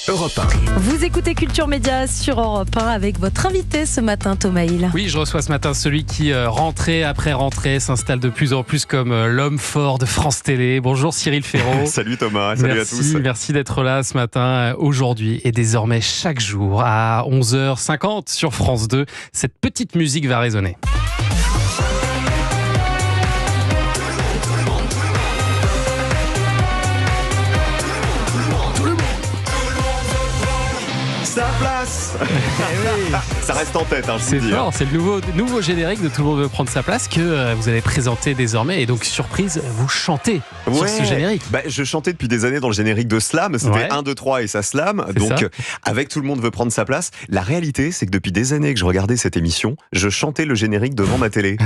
Europe 1. Vous écoutez Culture Média sur Europe 1 avec votre invité ce matin, Thomas Hill. Oui, je reçois ce matin celui qui, rentrée après rentrée, s'installe de plus en plus comme l'homme fort de France Télé. Bonjour Cyril Ferraud. Salut Thomas, salut à tous. Merci d'être là ce matin, aujourd'hui et désormais chaque jour à 11h50 sur France 2. Cette petite musique va résonner. Sa place. Ça reste en tête, je vous C'est dis. fort, c'est le nouveau générique de Tout le monde veut prendre sa place que vous allez présenter désormais. Et donc, surprise, vous chantez sur ce générique. Je chantais depuis des années dans le générique de Slam. C'était 1, 2, 3 et ça Slam. Donc, avec Tout le monde veut prendre sa place. La réalité, c'est que depuis des années que je regardais cette émission, je chantais le générique devant ma télé.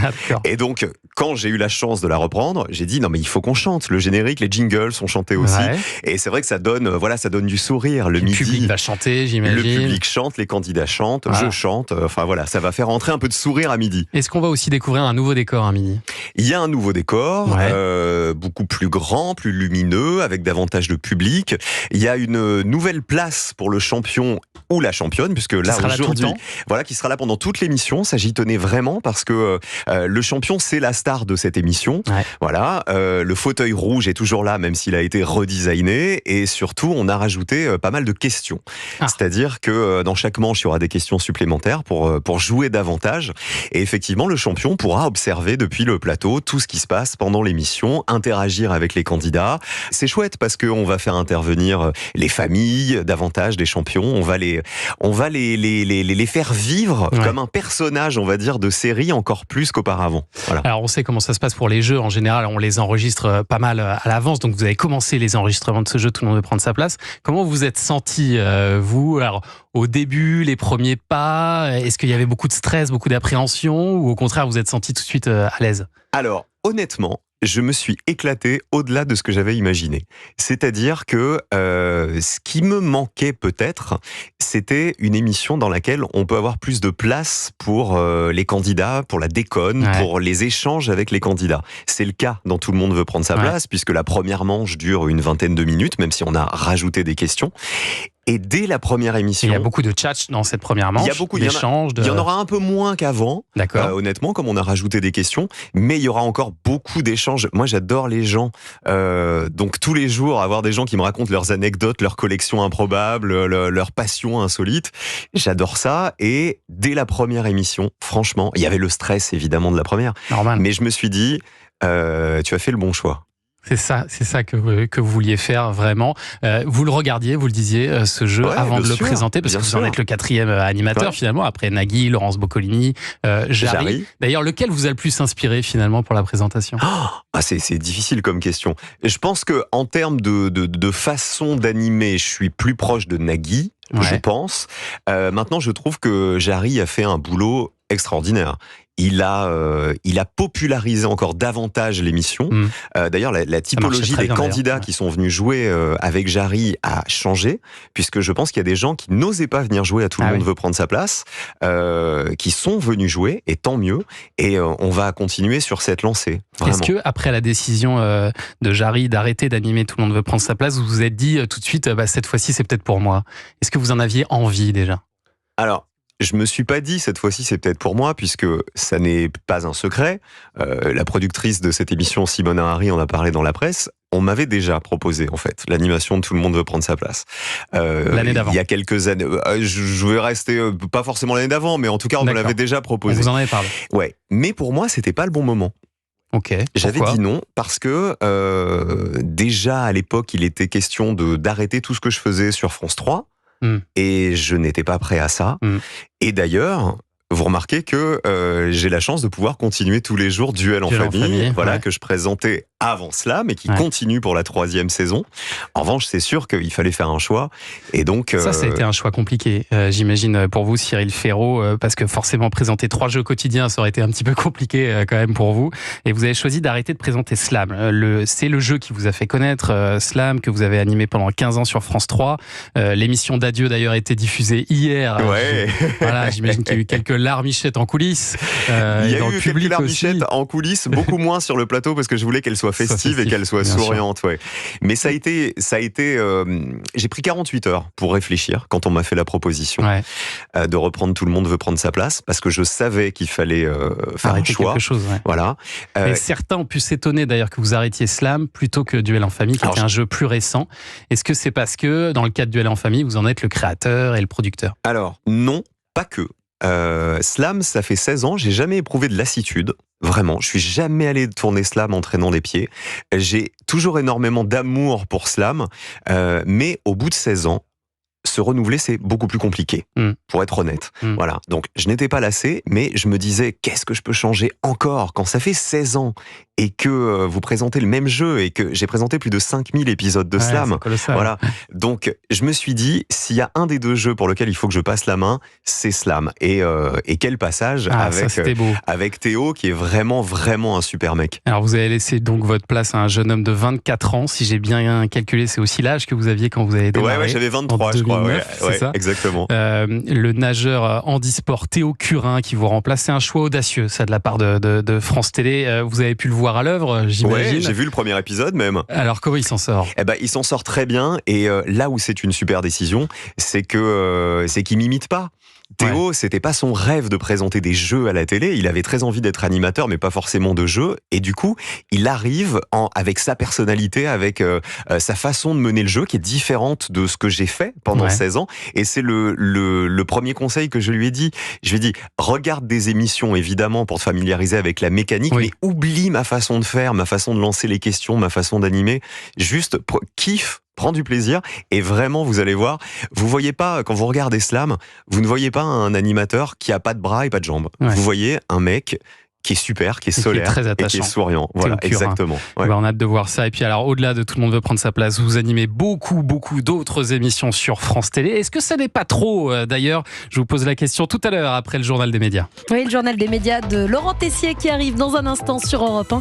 Et donc, quand j'ai eu la chance de la reprendre, j'ai dit non mais il faut qu'on chante. Le générique, les jingles sont chantés aussi. Ouais. Et c'est vrai que ça donne du sourire. Le midi, public va chanter, j'imagine. Le public chante, les candidats chantent, je chante. Enfin voilà, ça va faire entrer un peu de sourire à midi. Est-ce qu'on va aussi découvrir un nouveau décor à midi ? Il y a un nouveau décor, beaucoup plus grand, plus lumineux, avec davantage de public. Il y a une nouvelle place pour le champion ou la championne, puisque là aujourd'hui, qui sera là pendant toute l'émission. Ça j'y tenais vraiment parce que le champion c'est la star de cette émission. Ouais. Voilà, le fauteuil rouge est toujours là, même s'il a été redesigné, et surtout on a rajouté pas mal de questions. C'est-à-dire que dans chaque manche il y aura des questions supplémentaires pour jouer davantage. Et effectivement, le champion pourra observer depuis le plateau tout ce qui se passe pendant l'émission, interagir avec les candidats. C'est chouette parce qu'on va faire intervenir les familles davantage des champions. On va les faire vivre comme un personnage, on va dire, de série encore plus qu'auparavant. Voilà. Alors, on sait comment ça se passe pour les jeux. En général, on les enregistre pas mal à l'avance. Donc, vous avez commencé les enregistrements de ce jeu. Tout le monde veut prendre sa place. Comment vous êtes senti, vous ? Alors, au début, les premiers pas, est-ce qu'il y avait beaucoup de stress, beaucoup d'appréhension, ou au contraire, vous êtes senti tout de suite à l'aise ? Alors, honnêtement, je me suis éclaté au-delà de ce que j'avais imaginé. C'est-à-dire que ce qui me manquait peut-être, c'était une émission dans laquelle on peut avoir plus de place pour les candidats, pour la déconne, pour les échanges avec les candidats. C'est le cas dans Tout le monde veut prendre sa place, puisque la première manche dure une vingtaine de minutes, même si on a rajouté des questions. Et dès la première émission... Il y a beaucoup de chat dans cette première manche. Il y a beaucoup d'échanges. Il y en aura un peu moins qu'avant, honnêtement, comme on a rajouté des questions. Mais il y aura encore beaucoup d'échanges. Moi, j'adore les gens. Donc, tous les jours, avoir des gens qui me racontent leurs anecdotes, leurs collections improbables, leurs passions insolites. J'adore ça. Et dès la première émission, franchement, il y avait le stress, évidemment, de la première. Normal. Mais je me suis dit, tu as fait le bon choix. C'est ça que vous vouliez faire vraiment. Vous le regardiez, vous le disiez, ce jeu avant de le présenter, parce que vous en êtes le 4e animateur finalement, après Nagui, Laurence Boccolini, Jarry. D'ailleurs, lequel vous a le plus inspiré finalement pour la présentation ? C'est difficile comme question. Je pense que en termes de façon d'animer, je suis plus proche de Nagui, je pense. Maintenant, je trouve que Jarry a fait un boulot extraordinaire. Il a popularisé encore davantage l'émission. D'ailleurs, la typologie des candidats qui sont venus jouer avec Jarry a changé, puisque je pense qu'il y a des gens qui n'osaient pas venir jouer à Tout le monde veut prendre sa place, qui sont venus jouer, et tant mieux. Et on va continuer sur cette lancée. Vraiment. Est-ce que après la décision de Jarry d'arrêter d'animer Tout le monde veut prendre sa place, vous vous êtes dit tout de suite, cette fois-ci, c'est peut-être pour moi ? Est-ce que vous en aviez envie déjà ? Alors, je me suis pas dit cette fois-ci c'est peut-être pour moi, puisque ça n'est pas un secret. La productrice de cette émission, Simone Harry, en a parlé dans la presse. On m'avait déjà proposé en fait l'animation de Tout le monde veut prendre sa place. L'année d'avant. Il y a quelques années. Je vais rester pas forcément l'année d'avant, mais en tout cas on me l'avait déjà proposé. On vous en avait parlé. Ouais, mais pour moi c'était pas le bon moment. Ok. J'avais dit non parce que déjà à l'époque il était question d'arrêter tout ce que je faisais sur France 3. Et je n'étais pas prêt à ça. Et d'ailleurs, vous remarquez que j'ai la chance de pouvoir continuer tous les jours Duel en famille, que je présentais avant cela, mais qui continue pour la 3e saison. En revanche, c'est sûr qu'il fallait faire un choix. Et donc, ça a été un choix compliqué, j'imagine, pour vous, Cyril Ferraud, parce que forcément, présenter 3 jeux quotidiens, ça aurait été un petit peu compliqué quand même pour vous. Et vous avez choisi d'arrêter de présenter Slam. C'est le jeu qui vous a fait connaître, Slam, que vous avez animé pendant 15 ans sur France 3. L'émission d'adieu, d'ailleurs, a été diffusée hier. J'imagine qu'il y a eu quelques larmichettes en coulisses. Il y a eu quelques larmichettes en coulisses, beaucoup moins sur le plateau, parce que je voulais qu'elle soit soit festive et qu'elle soit souriante. Ouais. Mais ça a été j'ai pris 48 heures pour réfléchir quand on m'a fait la proposition de reprendre Tout le monde veut prendre sa place, parce que je savais qu'il fallait faire un choix. Quelque chose, Voilà. Et certains ont pu s'étonner d'ailleurs que vous arrêtiez Slam plutôt que Duel en famille, qui est un jeu plus récent. Est-ce que c'est parce que dans le cas de Duel en famille, vous en êtes le créateur et le producteur? Alors non, pas que. Slam, ça fait 16 ans, j'ai jamais éprouvé de lassitude. Vraiment, je suis jamais allé tourner Slam en traînant des pieds. J'ai toujours énormément d'amour pour Slam, mais au bout de 16 ans, se renouveler, c'est beaucoup plus compliqué, pour être honnête. Voilà. Donc, je n'étais pas lassé, mais je me disais, qu'est-ce que je peux changer encore quand ça fait 16 ans et que vous présentez le même jeu et que j'ai présenté plus de 5000 épisodes de Slam. Voilà. Donc, je me suis dit, s'il y a un des deux jeux pour lequel il faut que je passe la main, c'est Slam. Et quel passage avec Théo, qui est vraiment, vraiment un super mec. Alors, vous avez laissé donc votre place à un jeune homme de 24 ans. Si j'ai bien calculé, c'est aussi l'âge que vous aviez quand vous avez démarré. Ouais, j'avais 23, je crois. C'est ça, exactement. Le nageur handisport Théo Curin qui vous remplace, c'est un choix audacieux, ça, de la part de France Télé. Vous avez pu le voir à l'œuvre, j'imagine. Ouais, j'ai vu le premier épisode même. Alors, comment il s'en sort? Il s'en sort très bien, et là où c'est une super décision, c'est qu'il m'imite pas. Théo, c'était pas son rêve de présenter des jeux à la télé. Il avait très envie d'être animateur, mais pas forcément de jeux. Et du coup, il arrive avec sa personnalité, avec sa façon de mener le jeu, qui est différente de ce que j'ai fait pendant 16 ans. Et c'est le premier conseil que je lui ai dit. Je lui ai dit, regarde des émissions, évidemment, pour te familiariser avec la mécanique, mais oublie ma façon de faire, ma façon de lancer les questions, ma façon d'animer. Juste kiffe. Prends du plaisir, et vraiment, vous allez voir, vous voyez pas, quand vous regardez Slam, vous ne voyez pas un animateur qui a pas de bras et pas de jambes. Vous voyez un mec qui est super, qui est solaire, et qui est souriant. Voilà, exactement. On a hâte de voir ça. Et puis alors, au-delà de Tout le monde veut prendre sa place, vous animez beaucoup d'autres émissions sur France Télé. Est-ce que ça n'est pas trop, d'ailleurs? Je vous pose la question tout à l'heure, après le journal des médias. Oui, le journal des médias de Laurent Tessier qui arrive dans un instant sur Europe 1.